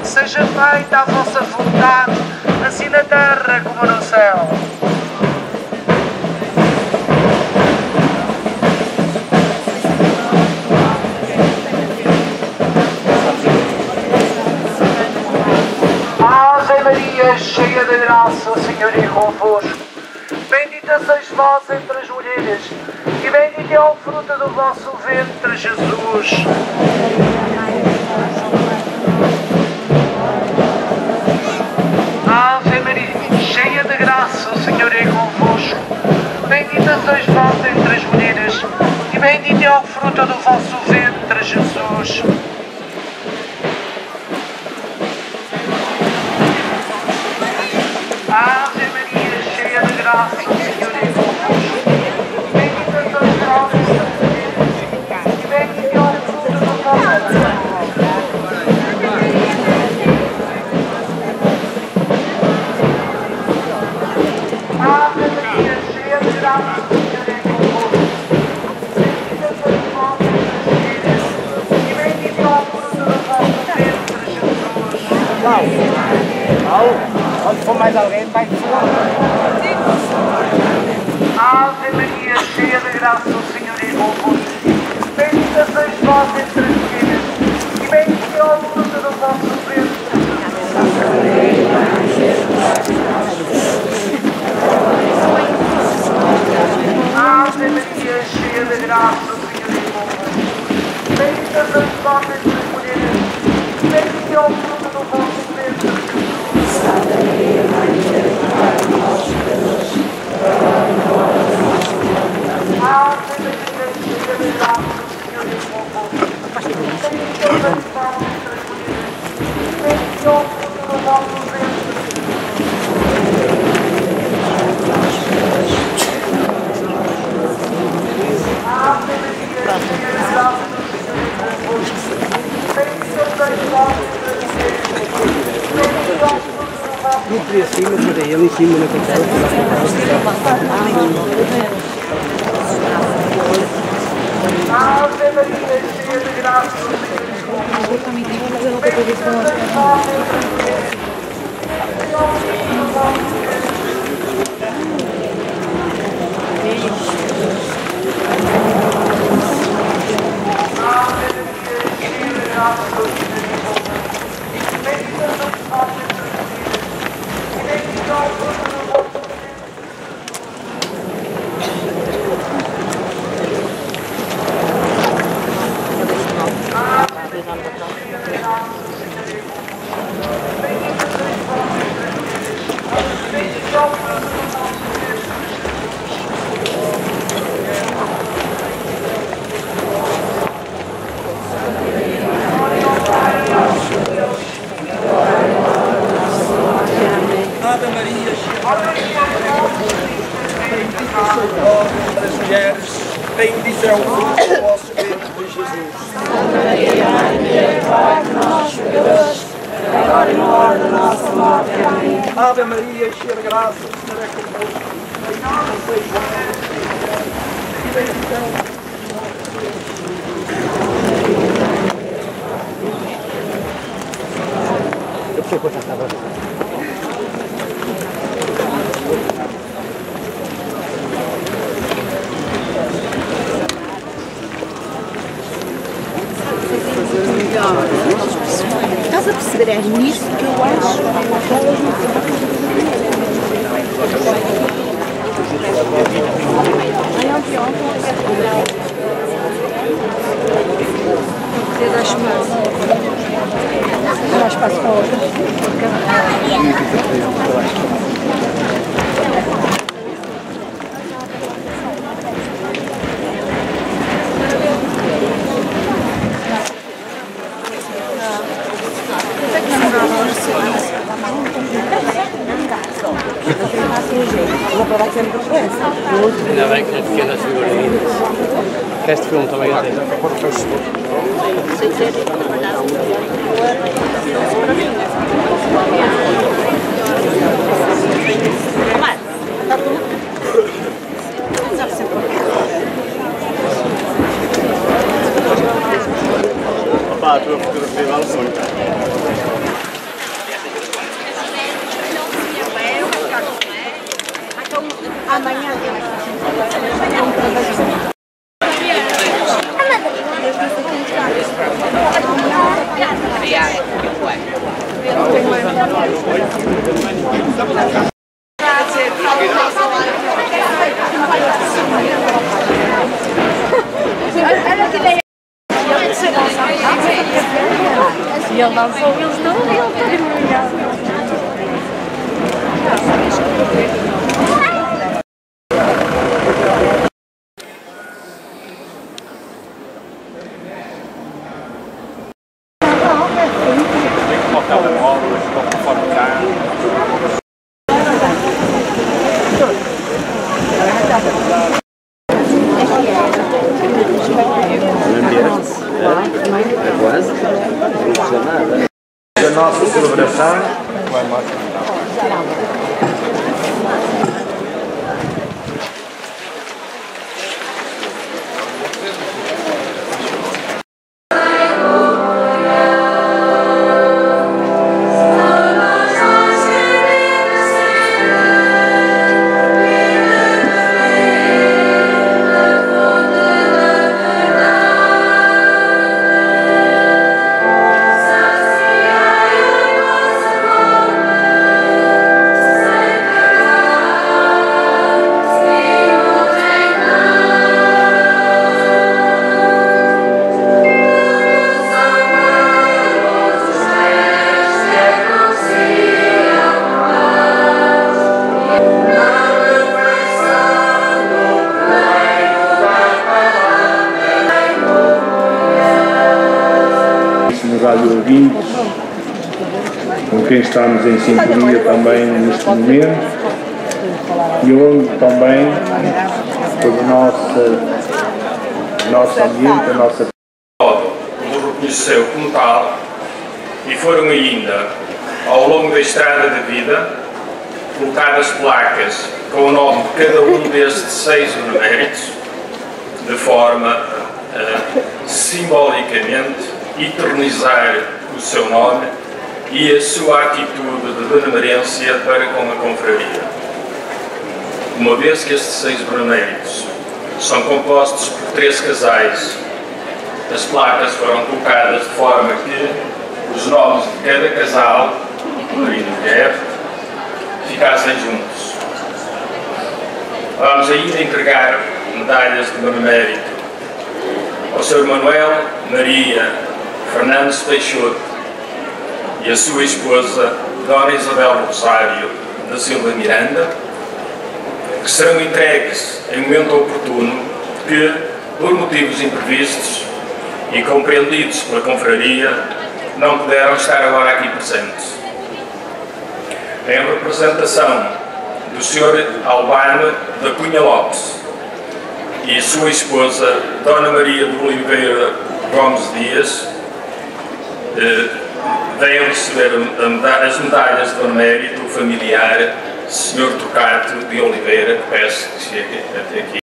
seja feita a vossa vontade, assim na terra como no céu. Ave Maria, cheia de graça, o Senhor é convosco. Bendita sois vós entre as mulheres, e bendito é o fruto do vosso ventre, Jesus. Ave Maria, cheia de graça, o Senhor é convosco. Bendita sois vós entre as mulheres, e bendito é o fruto do vosso ventre, Jesus. Ave Maria, cheia de graça, o Senhor é convosco. Bendita sois vós entre as mulheres, e bendito é o fruto do vosso ventre. Ave Maria, cheia de graça, o Senhor é convosco. Bendita sois vós entre as mulheres, e bendito é o fruto do vosso ventre, Jesus. Onde for mais alguém, vai Ave Maria, cheia de graça, o Senhor é convosco. Bendita sois vós entre as mulheres, e bendito é o fruto do vosso ventre. Ave Maria, cheia de graça, o Senhor é convosco. Bendita sois vós entre as mulheres, e bendito é o fruto do vosso ventre. Ave Maria, cheia de graça, o Senhor é convosco. Bendita sois vós entre as mulheres, e bendito é o fruto do vosso ventre. Ave Maria, cheia de graça, o Senhor é convosco. Bendita sois vós entre as mulheres, e bendito é o fruto do vosso ventre. não podia cima, mas ele em cima na capela. Ave Maria, cheia de graça, o Senhor é convosco. Bendita sois vós entre as mulheres, e bendito é o fruto do vosso ventre. Ave Maria, cheia de graça, o Senhor é convosco. Bendita sois vós entre as mulheres, e bendito é o fruto do vosso ventre. Ave Maria, entre as mulheres, bendito é o fruto do vosso ventre, Jesus. Santa Maria, Mãe de Deus, Pai de nós, pecadores, agora e na hora da nossa morte. Amém. Ave Maria, cheia de graça, o Senhor é convosco. Bendita sois vós entre as mulheres, e bendito é o fruto. Eu preciso cortar essa voz. Estás a perceber? É nisto que eu acho que elas não eu dou espaço. Não há espaço para outra. Ainda bem que as pequenas figurinhas. Este filme também é dele. Opa, a tua fotografia vale muito. E ele lançou, eles estão A nossa celebração rádio ouvintes, com quem estamos em sintonia também neste momento e onde também todo o nosso ambiente, a nossa... O reconheceu como tal e foram ainda, ao longo da estrada da vida, colocadas placas com o nome de cada um destes 6 beneméritos, de forma a simbolicamente eternizar o seu nome e a sua atitude de benemerência para com a confraria. Uma vez que estes 6 beneméritos são compostos por 3 casais, as placas foram colocadas de forma que os nomes de cada casal, marido e mulher, ficassem juntos. Vamos ainda entregar medalhas de benemérito ao Sr. Manuel Maria Fernandes Peixoto e a sua esposa, Dona Isabel Rosário da Silva Miranda, que serão entregues em momento oportuno, que, por motivos imprevistos e compreendidos pela confraria, não puderam estar agora aqui presentes. Em representação do Sr. Albano da Cunha Lopes e sua esposa, Dona Maria de Oliveira Gomes Dias, vêm receber as medalhas de benemérito o familiar Sr. Trocato de Oliveira, que peço que chegue até aqui.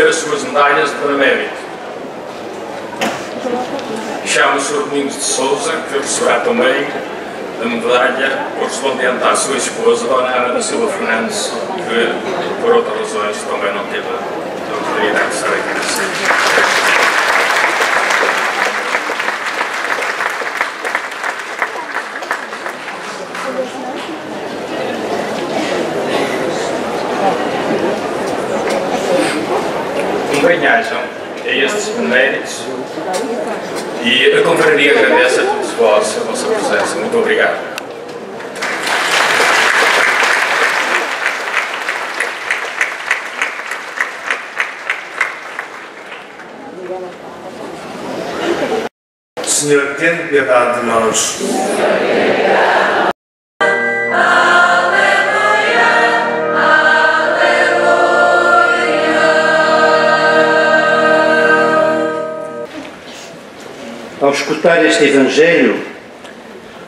As suas medalhas de benemérito. Chamo o Sr. Domingos de Sousa, que receberá também a medalha correspondente à sua esposa, Dona Ana da Silva Fernandes, que por outras razões também não teve a oportunidade de estar aqui presente. Bem-ajam a estes beneméritos e a confraria agradece a todos vós a vossa presença. Muito obrigado. Senhor, tende piedade de nós. Ao escutar este Evangelho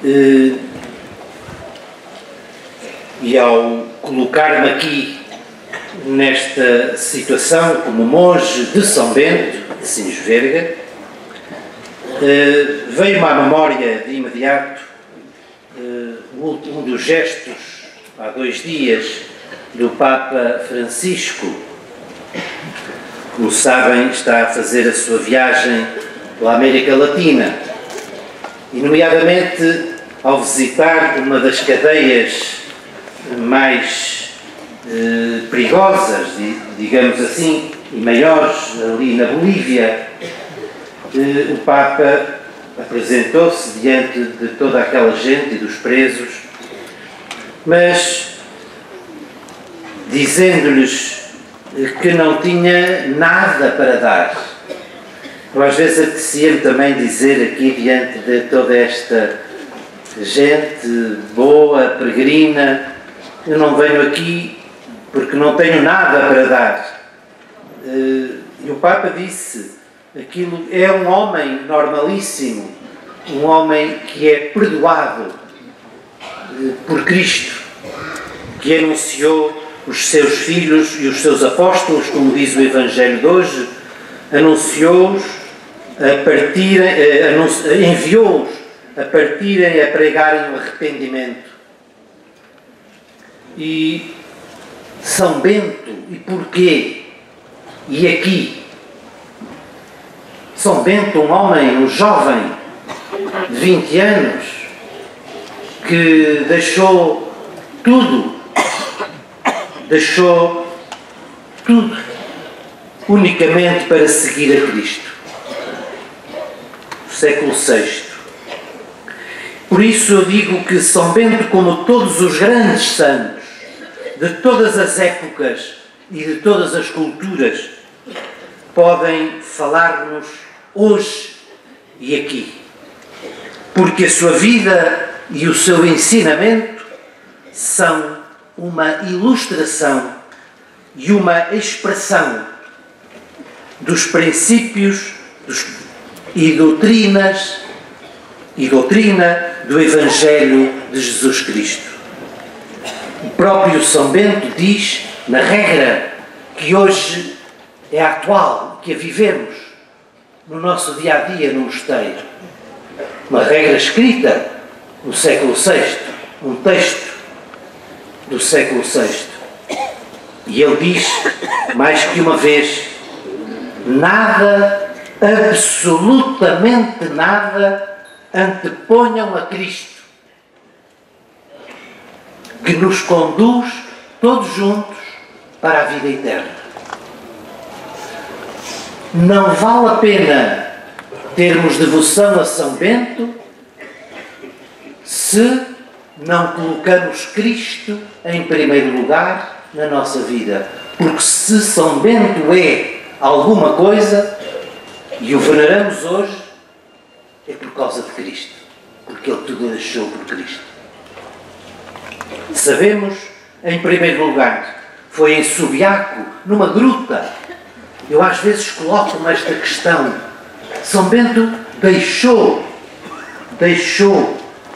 e ao colocar-me aqui nesta situação como monge de São Bento, de Sines Verga, veio-me à memória de imediato um dos gestos, há 2 dias, do Papa Francisco. Como sabem, está a fazer a sua viagem pela América Latina e, nomeadamente, ao visitar uma das cadeias mais perigosas, digamos assim, e maiores, ali na Bolívia, o Papa apresentou-se diante de toda aquela gente e dos presos, mas dizendo-lhes que não tinha nada para dar. Eu, às vezes, apetecia-me também dizer aqui, diante de toda esta gente boa, peregrina, eu não venho aqui porque não tenho nada para dar. E o Papa disse, aquilo é um homem normalíssimo, um homem que é perdoado por Cristo, que anunciou os seus filhos e os seus apóstolos, como diz o Evangelho de hoje, anunciou-os a partirem, enviou-os a partirem e a pregarem o arrependimento. E São Bento, e porquê? E aqui? São Bento, um homem, um jovem de 20 anos, que deixou tudo unicamente para seguir a Cristo. Século VI. Por isso eu digo que São Bento, como todos os grandes santos, de todas as épocas e de todas as culturas, podem falar-nos hoje e aqui. Porque a sua vida e o seu ensinamento são uma ilustração e uma expressão dos princípios e doutrina do Evangelho de Jesus Cristo. O próprio São Bento diz, na regra que hoje é atual, que a vivemos no nosso dia-a-dia no mosteiro, uma regra escrita no século VI, um texto do século VI. E ele diz, mais que uma vez, nada, absolutamente nada, anteponham a Cristo, que nos conduz todos juntos para a vida eterna. Não vale a pena termos devoção a São Bento se não colocamos Cristo em primeiro lugar na nossa vida. Porque se São Bento é alguma coisa, e o veneramos hoje, é por causa de Cristo. Porque ele tudo deixou por Cristo. Sabemos, em primeiro lugar, foi em Subiaco, numa gruta. Eu às vezes coloco-me esta questão. São Bento deixou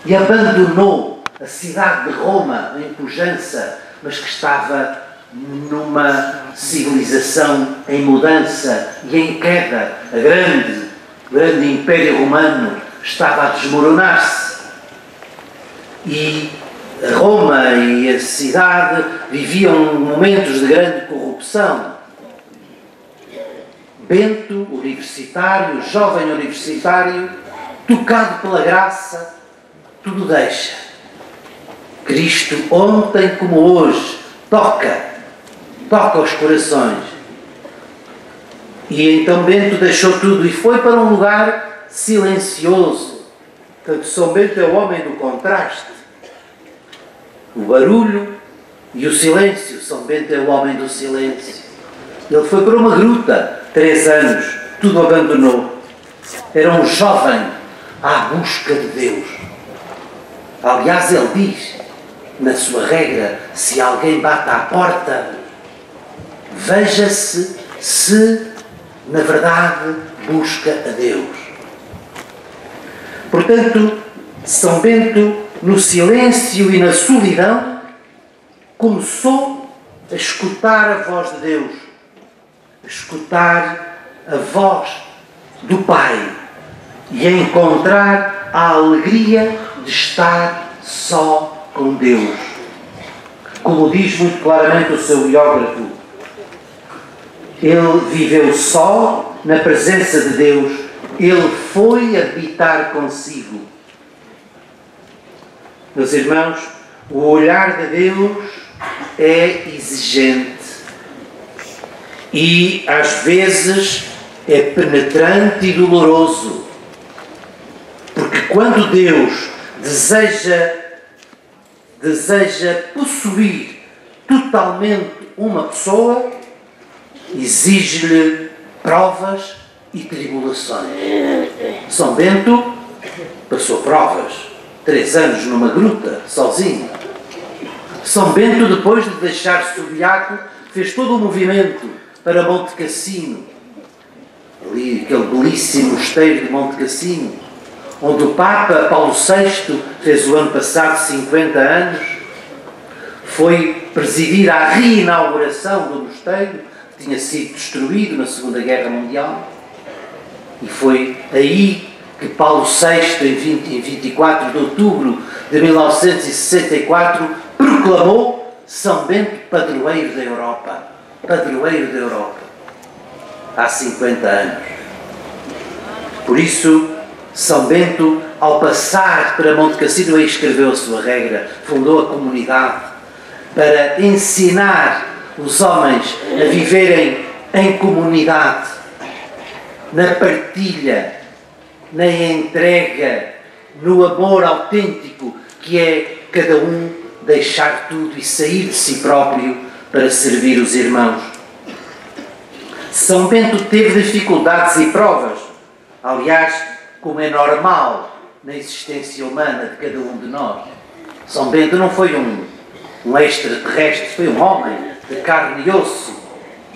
e abandonou a cidade de Roma, em pujança, mas que estava numa civilização em mudança e em queda. O grande Império Romano estava a desmoronar-se. E Roma e a cidade viviam momentos de grande corrupção. Bento, universitário, jovem universitário, tocado pela graça, tudo deixa. Cristo, ontem como hoje, toca os corações. E então Bento deixou tudo e foi para um lugar silencioso. Portanto, São Bento é o homem do contraste. O barulho e o silêncio. São Bento é o homem do silêncio. Ele foi para uma gruta, 3 anos, tudo abandonou. Era um jovem à busca de Deus. Aliás, ele diz, na sua regra, se alguém bate à porta, veja-se se, na verdade, busca a Deus. Portanto, São Bento, no silêncio e na solidão, começou a escutar a voz de Deus, a escutar a voz do Pai, e a encontrar a alegria de estar só com Deus. Como diz muito claramente o seu biógrafo, ele viveu só na presença de Deus, ele foi habitar consigo. Meus irmãos, o olhar de Deus é exigente e às vezes é penetrante e doloroso, porque quando Deus deseja possuir totalmente uma pessoa, exige-lhe provas e tribulações. São Bento passou provas, 3 anos numa gruta, sozinho. São Bento, depois de deixar-se o diácono, fez todo o movimento para Monte Cassino, ali aquele belíssimo mosteiro de Monte Cassino, onde o Papa Paulo VI fez o ano passado 50 anos, foi presidir a reinauguração do mosteiro, que tinha sido destruído na Segunda Guerra Mundial, e foi aí que Paulo VI, em 24 de outubro de 1964, proclamou São Bento padroeiro da Europa. Padroeiro da Europa. Há 50 anos. Por isso, São Bento, ao passar para Monte Cassino, aí escreveu a sua regra, fundou a comunidade para ensinar os homens a viverem em comunidade, na partilha, na entrega, no amor autêntico, que é cada um deixar tudo e sair de si próprio para servir os irmãos. São Bento teve dificuldades e provas, aliás, como é normal na existência humana de cada um de nós. São Bento não foi um extraterrestre, foi um homem de carne e osso,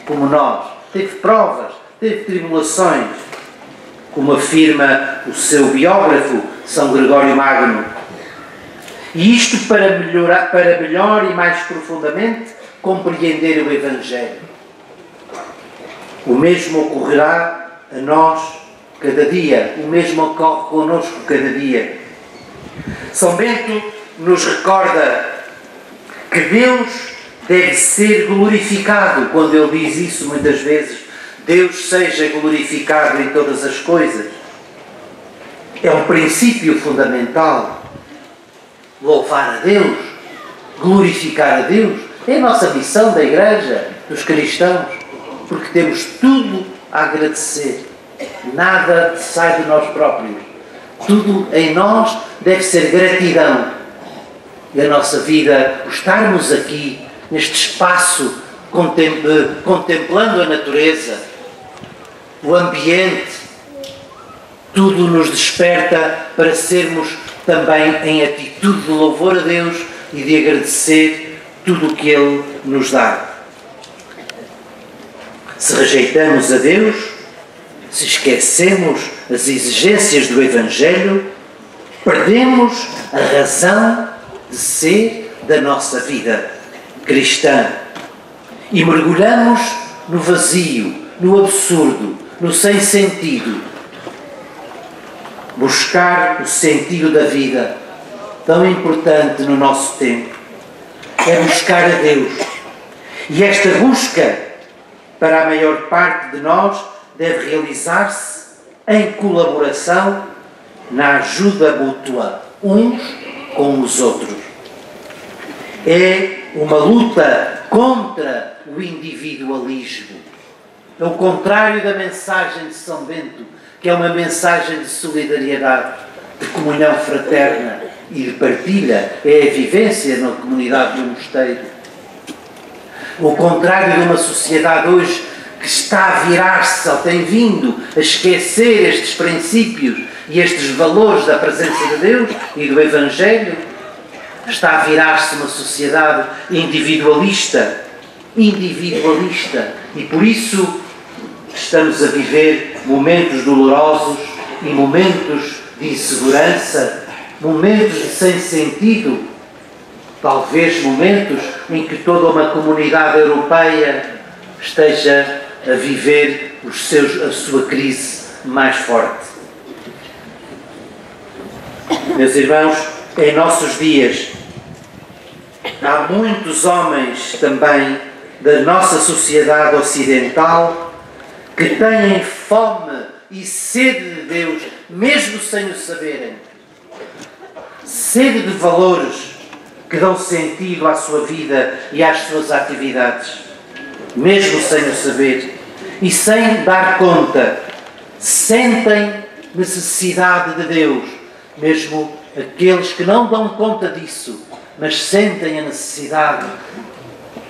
como nós. Teve provas, teve tribulações, como afirma o seu biógrafo, São Gregório Magno. E isto para melhor e mais profundamente compreender o Evangelho. O mesmo ocorrerá a nós cada dia, o mesmo ocorre connosco cada dia. São Bento nos recorda que Deus deve ser glorificado. Quando ele diz isso muitas vezes, Deus seja glorificado em todas as coisas. É um princípio fundamental. Louvar a Deus, glorificar a Deus, é a nossa missão da Igreja, dos cristãos, porque temos tudo a agradecer. Nada sai de nós próprios. Tudo em nós deve ser gratidão. E a nossa vida, o estarmos aqui, neste espaço, contemplando a natureza, o ambiente, tudo nos desperta para sermos também em atitude de louvor a Deus e de agradecer tudo o que Ele nos dá. Se rejeitamos a Deus, se esquecemos as exigências do Evangelho, perdemos a razão de ser da nossa vida cristã e mergulhamos no vazio, no absurdo, no sem sentido. Buscar o sentido da vida, tão importante no nosso tempo, é buscar a Deus. E esta busca, para a maior parte de nós, deve realizar-se em colaboração, na ajuda mútua, uns com os outros. É uma luta contra o individualismo. É o contrário da mensagem de São Bento, que é uma mensagem de solidariedade, de comunhão fraterna e de partilha. É a vivência na comunidade do mosteiro. O contrário de uma sociedade hoje que está a virar-se, ou tem vindo a esquecer estes princípios e estes valores da presença de Deus e do Evangelho, está a virar-se uma sociedade individualista, e por isso estamos a viver momentos dolorosos e momentos de insegurança, momentos de sem sentido, talvez momentos em que toda uma comunidade europeia esteja a viver a sua crise mais forte. Meus irmãos, em nossos dias, há muitos homens também da nossa sociedade ocidental que têm fome e sede de Deus, mesmo sem o saberem. Sede de valores que dão sentido à sua vida e às suas atividades, mesmo sem o saber e sem dar conta. Sentem necessidade de Deus, mesmo aqueles que não dão conta disso, mas sentem a necessidade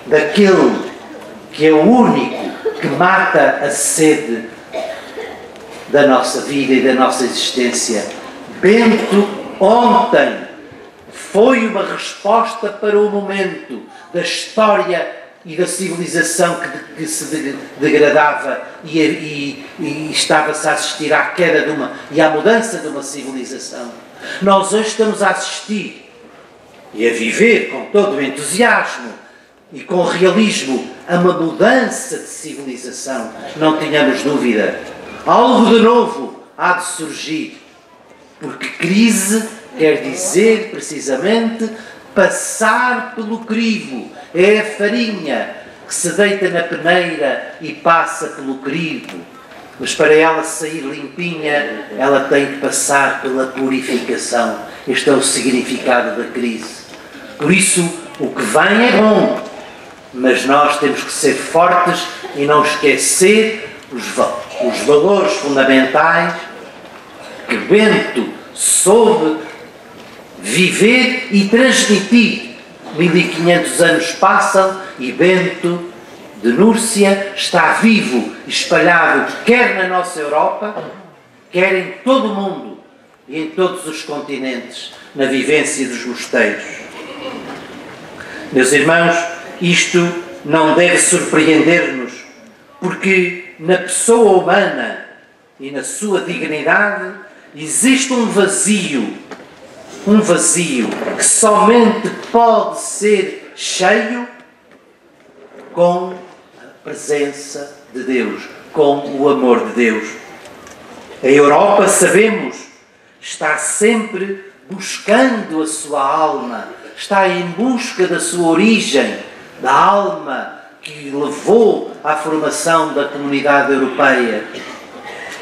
daquele que é o único que mata a sede da nossa vida e da nossa existência. Bento, ontem, foi uma resposta para o momento da história e da civilização que se degradava e estava-se a assistir à queda e à mudança de uma civilização. Nós hoje estamos a assistir e a viver com todo o entusiasmo e com realismo a uma mudança de civilização. Não tenhamos dúvida. Algo de novo há de surgir, porque crise quer dizer precisamente passar pelo crivo. É a farinha que se deita na peneira e passa pelo crivo. Mas para ela sair limpinha, ela tem que passar pela purificação. Este é o significado da crise. Por isso, o que vem é bom, mas nós temos que ser fortes e não esquecer os valores fundamentais que Bento soube viver e transmitir. 1500 anos passam e Bento de Núrcia está vivo, espalhado quer na nossa Europa, quer em todo o mundo e em todos os continentes, na vivência dos mosteiros. Meus irmãos, isto não deve surpreender-nos, porque na pessoa humana e na sua dignidade existe um vazio que somente pode ser cheio com a presença de Deus, com o amor de Deus. A Europa, sabemos, está sempre buscando a sua alma, está em busca da sua origem, da alma que levou à formação da comunidade europeia.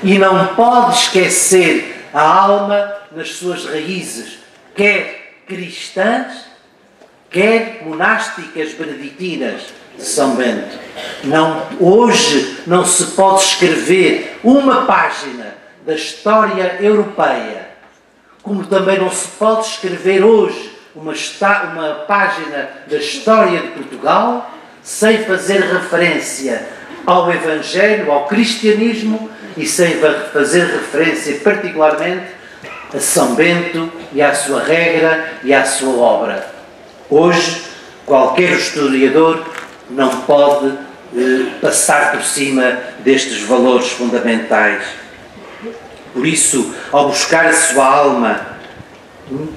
E não pode esquecer a alma nas suas raízes, quer cristãs, quer monásticas beneditinas de São Bento. Hoje não se pode escrever uma página da história europeia, como também não se pode escrever hoje uma página da história de Portugal sem fazer referência ao Evangelho, ao cristianismo e sem fazer referência particularmente a São Bento e à sua regra e à sua obra. Hoje, qualquer historiador não pode passar por cima destes valores fundamentais. Por isso, ao buscar a sua alma,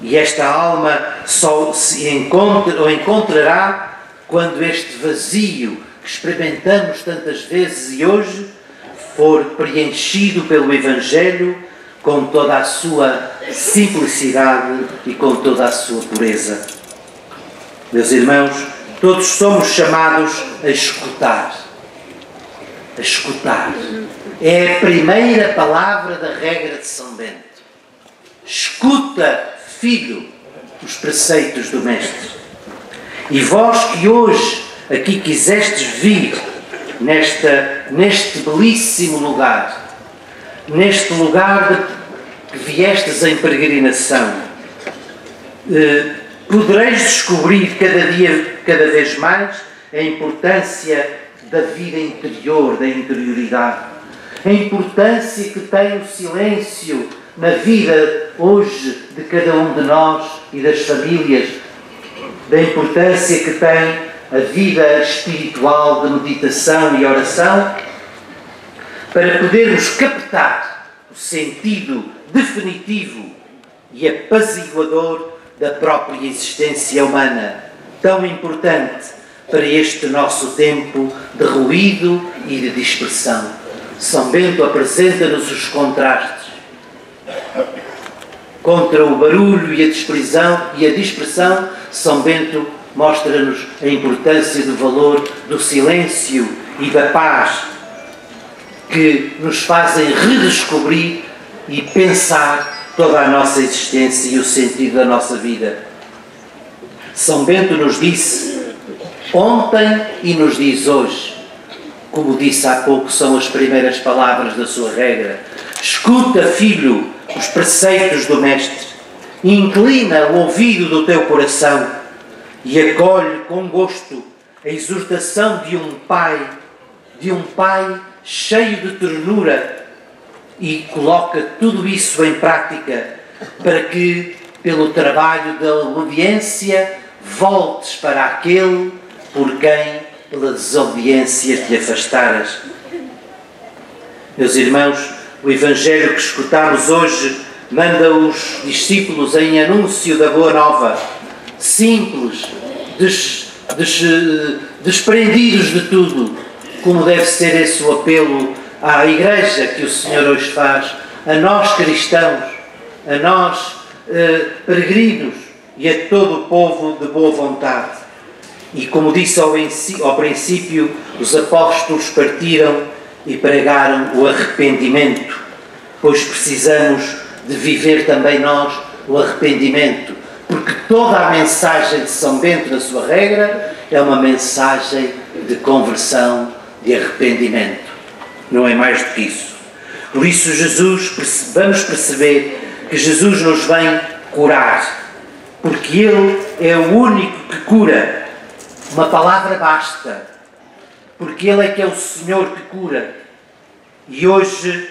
e esta alma só se encontrará quando este vazio que experimentamos tantas vezes e hoje for preenchido pelo Evangelho com toda a sua simplicidade e com toda a sua pureza. Meus irmãos, todos somos chamados a escutar. A escutar. É a primeira palavra da regra de São Bento. Escuta, filho, os preceitos do Mestre. E vós que hoje aqui quisestes vir neste belíssimo lugar, neste lugar que viestes em peregrinação, podereis descobrir cada vez mais a importância da vida interior, da interioridade, a importância que tem o silêncio na vida hoje de cada um de nós e das famílias, da importância que tem a vida espiritual de meditação e oração, para podermos captar o sentido definitivo e apaziguador da própria existência humana, tão importante para este nosso tempo de ruído e de dispersão. São Bento apresenta-nos os contrastes. contra o barulho e a dispersão, São Bento mostra-nos a importância do valor do silêncio e da paz, que nos fazem redescobrir e pensar toda a nossa existência e o sentido da nossa vida. São Bento nos disse ontem e nos diz hoje, como disse há pouco, são as primeiras palavras da sua regra: escuta, filho, os preceitos do Mestre, inclina o ouvido do teu coração e acolhe com gosto a exortação de um pai cheio de ternura, e coloca tudo isso em prática para que, pelo trabalho da obediência, voltes para aquele por quem, pela desobediência, te afastaras. Meus irmãos, o Evangelho que escutamos hoje manda os discípulos em anúncio da Boa Nova, simples, desprendidos de tudo, como deve ser esse o apelo à Igreja que o Senhor hoje faz, a nós cristãos, a nós peregrinos e a todo o povo de boa vontade. E como disse ao princípio, os apóstolos partiram e pregaram o arrependimento, pois precisamos de viver também nós o arrependimento, porque toda a mensagem de São Bento, na sua regra, é uma mensagem de conversão, de arrependimento. Não é mais do que isso. Por isso vamos perceber que Jesus nos vem curar, porque Ele é o único que cura. Uma palavra basta, porque Ele é que é o Senhor que cura. E hoje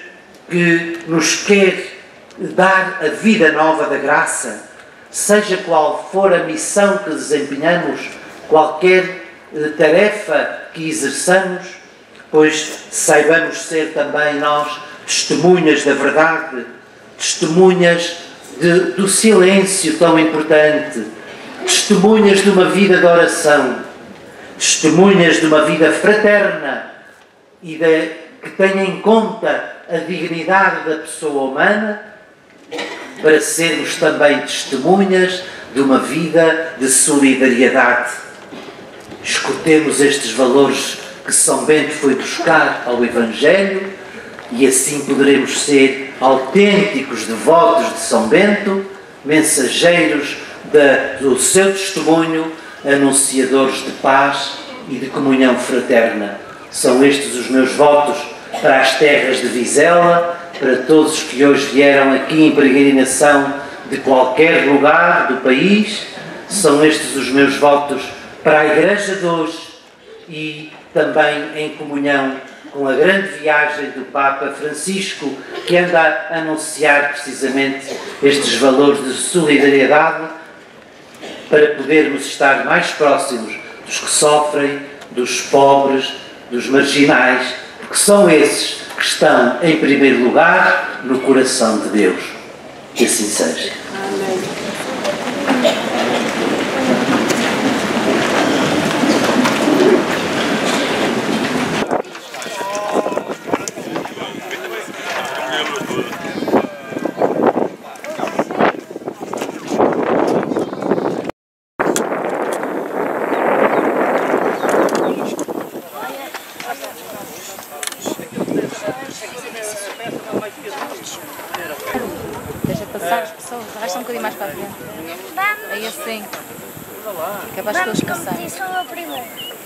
que nos quer dar a vida nova da graça, seja qual for a missão que desempenhamos, qualquer tarefa que exerçamos, pois saibamos ser também nós testemunhas da verdade, testemunhas do silêncio tão importante, testemunhas de uma vida de oração, testemunhas de uma vida fraterna e que tenha em conta a dignidade da pessoa humana, para sermos também testemunhas de uma vida de solidariedade. Escutemos estes valores que São Bento foi buscar ao Evangelho e assim poderemos ser autênticos devotos de São Bento, mensageiros do seu testemunho, anunciadores de paz e de comunhão fraterna. São estes os meus votos para as terras de Vizela, para todos os que hoje vieram aqui em peregrinação de qualquer lugar do país. São estes os meus votos para a Igreja de hoje e também em comunhão com a grande viagem do Papa Francisco, que anda a anunciar precisamente estes valores de solidariedade, para podermos estar mais próximos dos que sofrem, dos pobres, dos marginais, porque são esses que estão em primeiro lugar no coração de Deus. Que assim seja. Amém. Deixa passar as pessoas, arrasta um bocadinho mais para a frente. Aí assim, que é para as pessoas passarem. Vamos, como disse o meu primeiro.